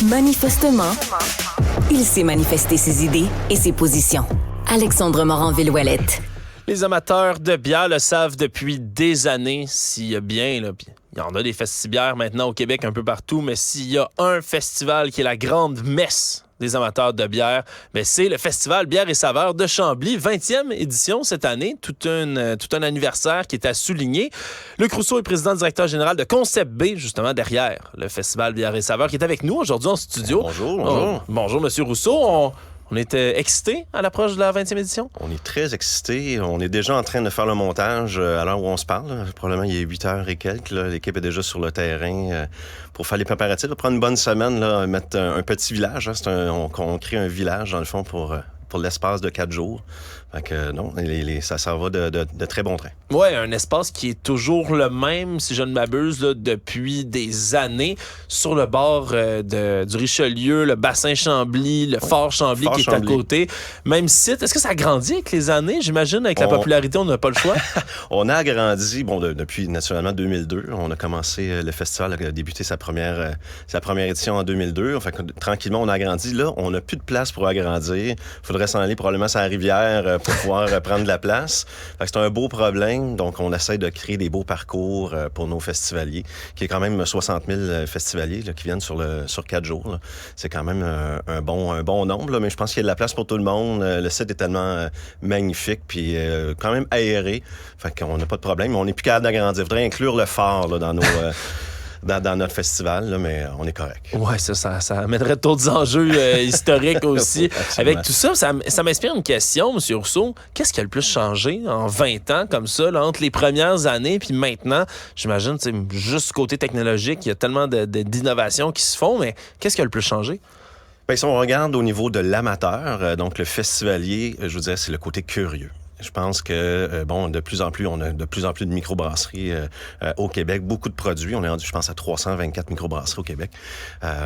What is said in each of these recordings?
Manifestement, il sait manifester ses idées et ses positions. Alexandre Morin-Villouellette. Les amateurs de bière le savent depuis des années. S'il y a bien, là, puis il y en a des festibières maintenant au Québec un peu partout, mais s'il y a un festival qui est la grande messe des amateurs de bière, ben c'est le Festival Bière et Saveurs de Chambly, 20e édition cette année, tout un anniversaire qui est à souligner. Luc Rousseau est président directeur général de Concept B, justement derrière le Festival Bière et Saveurs, qui est avec nous aujourd'hui en studio. Bonjour. Bonjour, Monsieur Rousseau. On était excités à l'approche de la 20e édition? On est très excités. On est déjà en train de faire le montage à l'heure où on se parle. Probablement, il est 8 heures et quelques. L'équipe est déjà sur le terrain pour faire les préparatifs. Prendre une bonne semaine, mettre un petit village. On crée un village, dans le fond, pour l'espace de 4 jours. Fait que non, ça va de très bon train. Oui, un espace qui est toujours le même, si je ne m'abuse, là, depuis des années, sur le bord du Richelieu, le bassin Chambly, le fort Chambly qui est à côté. Même site. Est-ce que ça a grandi avec les années? J'imagine, avec la popularité, on n'a pas le choix. On a agrandi, depuis naturellement 2002. On a commencé le festival, a débuté sa première édition en 2002. Fait que, tranquillement, on a agrandi. Là, on n'a plus de place pour agrandir. Il faudrait s'en aller probablement sur la rivière pour pouvoir prendre de la place. Fait que c'est un beau problème. Donc, on essaie de créer des beaux parcours pour nos festivaliers, qui est quand même 60 000 festivaliers là, qui viennent sur 4 jours. Là. C'est quand même un bon nombre, là, mais je pense qu'il y a de la place pour tout le monde. Le site est tellement magnifique, puis quand même aéré. Fait qu'on n'a pas de problème. On n'est plus capable d'agrandir. Il faudrait inclure le phare là, dans nos... Dans notre festival, là, mais on est correct. Oui, ça amènerait d'autres enjeux historiques aussi. Avec tout ça, ça m'inspire une question, M. Rousseau. Qu'est-ce qui a le plus changé en 20 ans, comme ça, là, entre les premières années puis maintenant? J'imagine, juste côté technologique, il y a tellement d'innovations qui se font, mais qu'est-ce qui a le plus changé? Bien, si on regarde au niveau de l'amateur, donc le festivalier, je vous dirais, c'est le côté curieux. Je pense que, de plus en plus, on a de plus en plus de microbrasseries au Québec. Beaucoup de produits. On est rendu, je pense, à 324 microbrasseries au Québec.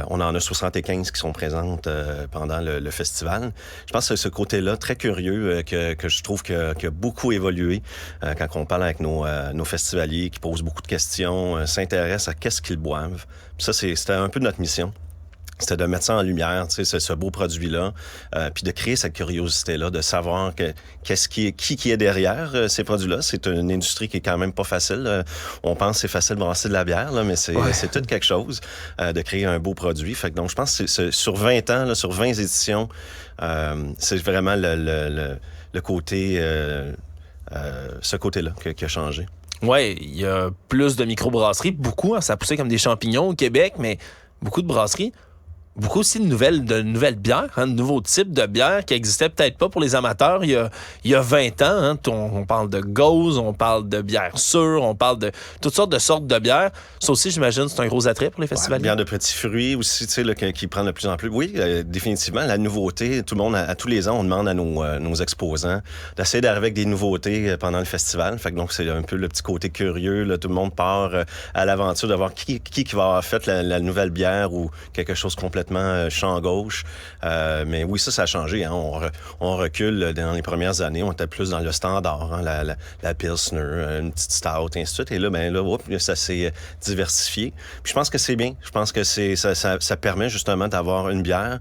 On en a 75 qui sont présentes pendant le festival. Je pense que c'est ce côté-là, très curieux, que je trouve qui a beaucoup évolué quand on parle avec nos festivaliers qui posent beaucoup de questions, s'intéressent à qu'est-ce qu'ils boivent. Puis ça, c'était un peu notre mission. C'était de mettre ça en lumière, tu sais, ce beau produit-là, puis de créer cette curiosité-là, de savoir qui est derrière ces produits-là. C'est une industrie qui est quand même pas facile. On pense que c'est facile de brasser de la bière, là, mais c'est tout quelque chose de créer un beau produit. Fait que donc, je pense que c'est sur 20 ans, là, sur 20 éditions, c'est vraiment le côté, ce côté-là qui a changé. Oui, il y a plus de microbrasseries, beaucoup, hein, ça a poussé comme des champignons au Québec, mais beaucoup de brasseries. Beaucoup aussi de nouvelles bières, de nouveaux types de bières qui n'existaient peut-être pas pour les amateurs il y a 20 ans. Hein. On parle de gauze, on parle de bière sûre, on parle de toutes sortes de bières. Ça aussi, j'imagine, c'est un gros attrait pour les festivaliers. Bière de petits fruits aussi, tu sais, là, qui prennent de plus en plus. Oui, définitivement, la nouveauté. Tout le monde, à tous les ans, on demande à nos exposants d'essayer d'arriver avec des nouveautés pendant le festival. Fait que donc, c'est un peu le petit côté curieux. Là. Tout le monde part à l'aventure de voir qui va avoir fait la nouvelle bière ou quelque chose complètement champ gauche. Mais oui, ça a changé. Hein. On recule dans les premières années. On était plus dans le standard, hein, la Pilsner, une petite Stout, et ainsi de suite. Et là, ça s'est diversifié. Puis je pense que c'est bien. Je pense que ça permet justement d'avoir une bière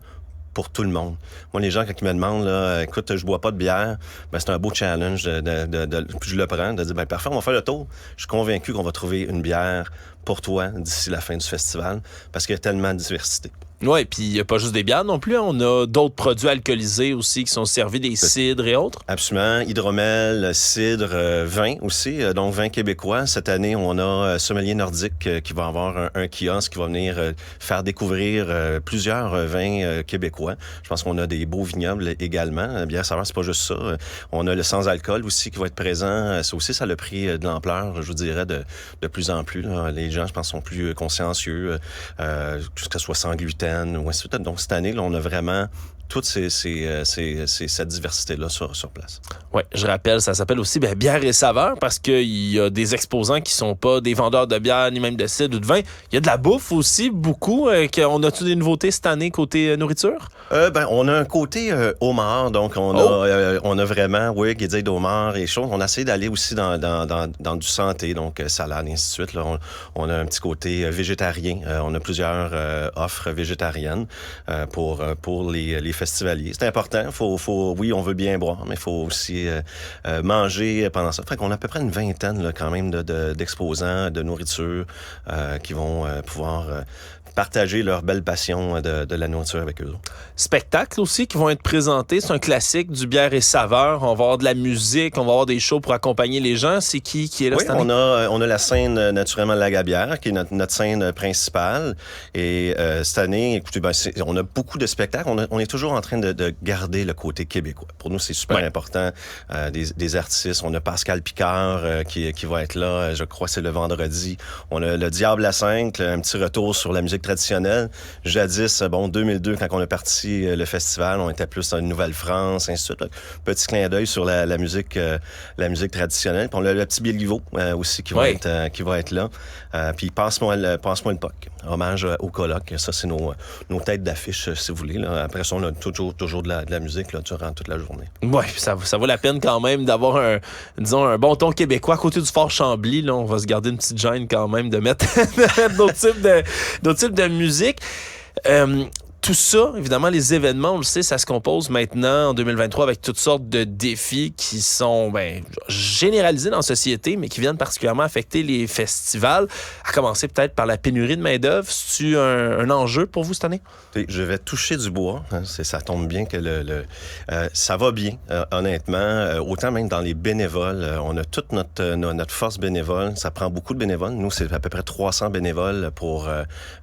pour tout le monde. Moi, les gens, quand ils me demandent, là, écoute, je bois pas de bière, c'est un beau challenge puis je le prends, de dire, parfait, on va faire le tour. Je suis convaincu qu'on va trouver une bière pour toi d'ici la fin du festival parce qu'il y a tellement de diversité. Oui, puis il n'y a pas juste des bières non plus. Hein. On a d'autres produits alcoolisés aussi qui sont servis, des cidres et autres. Absolument. Hydromel, cidre, vin aussi. Donc, vin québécois. Cette année, on a Sommelier Nordique qui va avoir un kiosque qui va venir faire découvrir plusieurs vins québécois. Je pense qu'on a des beaux vignobles également. Bière saveur, c'est pas juste ça. On a le sans-alcool aussi qui va être présent. Ça aussi, ça a pris de l'ampleur, je vous dirais, de plus en plus. Là. Les gens, je pense, sont plus consciencieux, que ce soit sans gluten. Donc, cette année, là, on a vraiment toute cette diversité-là sur place. Oui, je rappelle, ça s'appelle aussi bière et saveur parce qu'il y a des exposants qui sont pas des vendeurs de bière ni même de cidre ou de vin. Il y a de la bouffe aussi, beaucoup. On a-tu des nouveautés cette année côté nourriture? On a un côté homard, donc on a vraiment, guédille d'homard et choses. On a essayé d'aller aussi dans du santé, donc salade et ainsi de suite. Là, on a un petit côté végétarien. On a plusieurs offres végétariennes pour les festivaliers. C'est important. Oui, on veut bien boire, mais il faut aussi manger pendant ça. Fait qu'on a à peu près une vingtaine là, quand même d'exposants de nourriture qui vont pouvoir partager leur belle passion de la nourriture avec eux. Spectacles aussi qui vont être présentés. C'est un classique du bière et saveur. On va avoir de la musique, on va avoir des shows pour accompagner les gens. C'est qui est là cette année? On a la scène naturellement de la Gabière, qui est notre scène principale. Et cette année, écoutez, on a beaucoup de spectacles. On est toujours en train de garder le côté québécois. Pour nous, c'est super important. Des artistes. On a Pascal Picard qui va être là. Je crois que c'est le vendredi. On a le Diable à 5, un petit retour sur la musique traditionnelle. Jadis, 2002, quand on a parti le festival, on était plus dans une Nouvelle-France, ainsi de suite. Petit clin d'œil sur la musique traditionnelle. Puis on a le petit Béliveau aussi qui va être là. Puis Passe-moi le POC. Hommage au colloque. Ça, c'est nos têtes d'affiche, si vous voulez. Là. Après ça, on a toujours de la musique là, durant toute la journée. Oui, ça vaut la peine quand même d'avoir un bon ton québécois. À côté du Fort Chambly, là, on va se garder une petite gêne quand même de mettre d'autres types de musique. Tout ça, évidemment, les événements, on le sait, ça se compose maintenant en 2023 avec toutes sortes de défis qui sont généralisés dans la société, mais qui viennent particulièrement affecter les festivals, à commencer peut-être par la pénurie de main-d'œuvre. C'est-tu un enjeu pour vous cette année? Je vais toucher du bois. Hein, ça tombe bien que ça va bien, honnêtement. Autant même dans les bénévoles. On a toute notre force bénévole. Ça prend beaucoup de bénévoles. Nous, c'est à peu près 300 bénévoles pour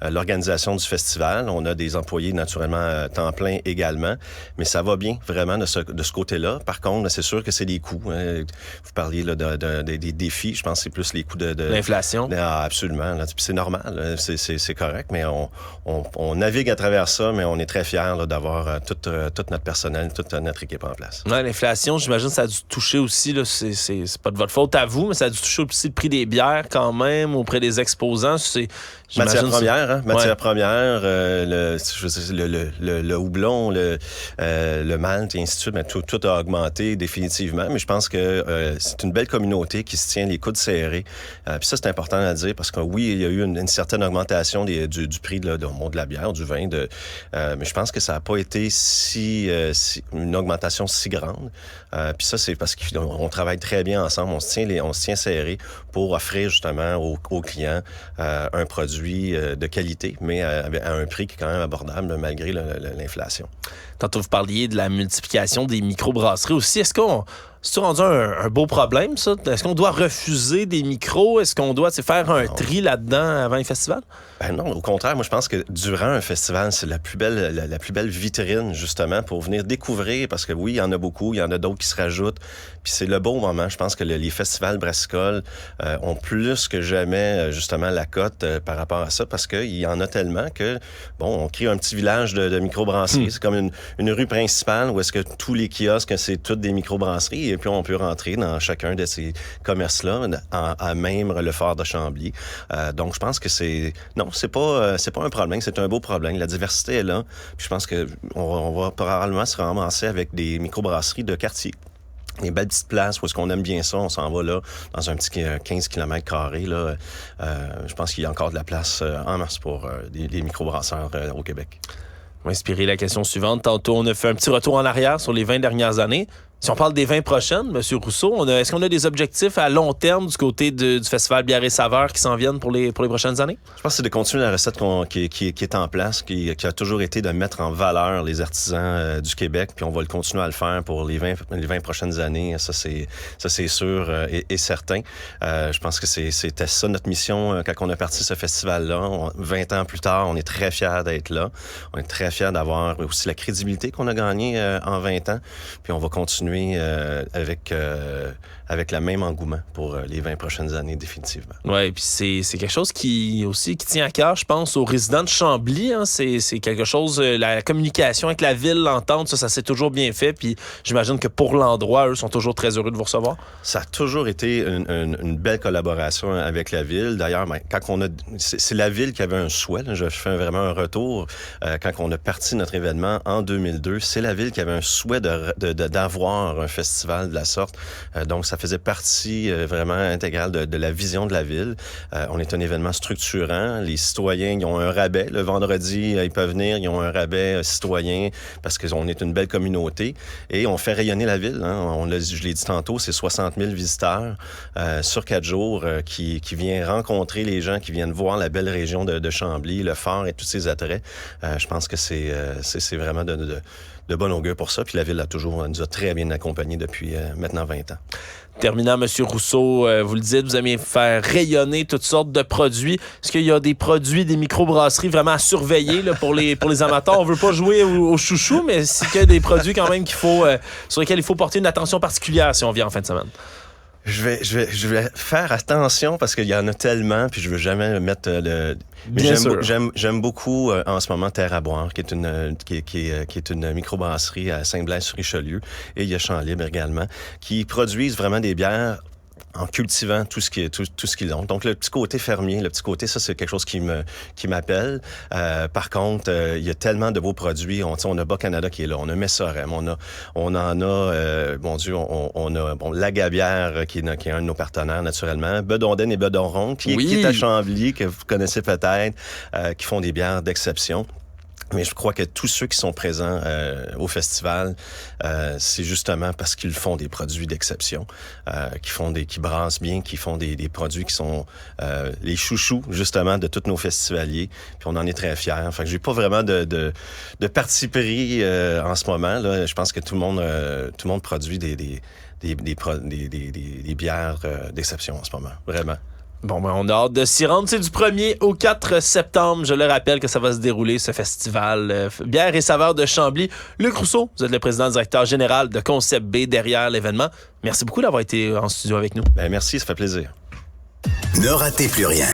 l'organisation du festival. On a des employés naturellement temps plein également, mais ça va bien vraiment de ce côté-là. Par contre, c'est sûr que c'est des coûts. Hein. Vous parliez là, des défis, je pense que c'est plus les coûts de l'inflation. Absolument. Là. C'est normal, c'est correct, mais on navigue à travers ça, mais on est très fiers là, d'avoir tout notre personnel, toute notre équipe en place. Ouais, l'inflation, j'imagine que ça a dû toucher aussi, là, c'est pas de votre faute à vous, mais ça a dû toucher aussi le prix des bières quand même auprès des exposants. Matière première, le houblon, le malt, et ainsi de suite, mais tout a augmenté définitivement. Mais je pense que c'est une belle communauté qui se tient les coudes serrés. Puis ça, c'est important à dire parce que oui, il y a eu une certaine augmentation du prix de la bière, du vin, mais je pense que ça n'a pas été une augmentation si grande. Puis ça, c'est parce qu'on travaille très bien ensemble. On se tient serré pour offrir justement aux clients un produit de qualité, mais à un prix qui est quand même abordable malgré l'inflation. Tantôt, vous parliez de la multiplication des microbrasseries aussi. C'est-tu rendu un beau problème, ça? Est-ce qu'on doit refuser des micros? Est-ce qu'on doit faire un tri là-dedans avant un festival? Non, au contraire, moi je pense que durant un festival, c'est la plus belle vitrine justement pour venir découvrir, parce que oui, il y en a beaucoup, il y en a d'autres qui se rajoutent, puis c'est le bon moment. Je pense que les festivals brassicoles ont plus que jamais justement la cote par rapport à ça, parce qu'il y en a tellement que, on crée un petit village de microbrasseries. C'est comme une rue principale où est-ce que tous les kiosques, c'est toutes des microbrasseries, et puis on peut rentrer dans chacun de ces commerces-là, à même le Fort de Chambly. Donc je pense que c'est pas un problème, c'est un beau problème. La diversité est là. Puis je pense que on va probablement se ramasser avec des microbrasseries de quartier. Des belles petites places où est-ce qu'on aime bien ça, on s'en va là, dans un petit 15 km². Là. Je pense qu'il y a encore de la place en masse pour des microbrasseurs au Québec. On va inspirer la question suivante. Tantôt, on a fait un petit retour en arrière sur les 20 dernières années. Si on parle des 20 prochaines, M. Rousseau, est-ce qu'on a des objectifs à long terme du côté du Festival Bière et Saveurs qui s'en viennent pour les prochaines années? Je pense que c'est de continuer la recette qui est en place, qui a toujours été de mettre en valeur les artisans du Québec, puis on va le continuer à le faire pour les 20 prochaines années. Ça, c'est sûr et certain. Je pense que c'était ça notre mission quand on a parti ce festival-là. 20 ans plus tard, on est très fiers d'être là. On est très fiers d'avoir aussi la crédibilité qu'on a gagnée en 20 ans, puis on va continuer continuer avec le même engouement pour les 20 prochaines années, définitivement. Oui, puis c'est quelque chose qui tient à cœur, je pense, aux résidents de Chambly. Hein. C'est quelque chose, la communication avec la ville, l'entente, ça s'est toujours bien fait. Puis j'imagine que pour l'endroit, eux sont toujours très heureux de vous recevoir. Ça a toujours été une belle collaboration avec la ville. D'ailleurs, c'est la ville qui avait un souhait. Là, je fais vraiment un retour. Quand on a parti notre événement en 2002, c'est la ville qui avait un souhait d'avoir un festival de la sorte. Donc, ça faisait partie vraiment intégrale de la vision de la ville. On est un événement structurant. Les citoyens, ils ont un rabais. Le vendredi, ils peuvent venir, ils ont un rabais citoyen parce qu'on est une belle communauté. Et on fait rayonner la ville. Hein. Je l'ai dit tantôt, c'est 60 000 visiteurs sur 4 jours qui viennent rencontrer les gens, qui viennent voir la belle région de Chambly, le phare et tous ses attraits. Je pense que c'est vraiment de bon augure pour ça. Puis la ville nous a très bien accompagnés depuis maintenant 20 ans. Terminant, M. Rousseau, vous le dites, vous aimez faire rayonner toutes sortes de produits. Est-ce qu'il y a des produits, des microbrasseries vraiment à surveiller là, pour les amateurs? On veut pas jouer au chouchou, mais c'est qu'il y a des produits quand même sur lesquels il faut porter une attention particulière si on vient en fin de semaine. Je vais faire attention parce qu'il y en a tellement, puis je veux jamais mettre Bien sûr. J'aime beaucoup en ce moment Terre à boire, qui est une microbrasserie à Saint-Blaise-sur-Richelieu, et il y a Champ-Libre également, qui produisent vraiment des bières en cultivant tout ce qu'ils ont. Donc, le petit côté fermier, ça, c'est quelque chose qui m'appelle. Par contre, il y a tellement de beaux produits. On a Bas-Canada qui est là, on a Messorem, on en a, on a La Gabière qui est un de nos partenaires, naturellement. Bedonden et Bedonron, qui est à Chambly, que vous connaissez peut-être, qui font des bières d'exception. Mais je crois que tous ceux qui sont présents au festival, c'est justement parce qu'ils font des produits d'exception, qui brassent bien, qui font des produits qui sont les chouchous, justement, de tous nos festivaliers. Puis on en est très fiers. Fait que j'ai pas vraiment de parti pris en ce moment. Là. Je pense que tout le monde produit des bières d'exception en ce moment. Vraiment. Bon, ben, on a hâte de s'y rendre. C'est du 1er au 4 septembre. Je le rappelle que ça va se dérouler, ce festival Bière et saveurs de Chambly. Luc Rousseau, vous êtes le président directeur général de Concept B derrière l'événement. Merci beaucoup d'avoir été en studio avec nous. Ben, merci, ça fait plaisir. Ne ratez plus rien.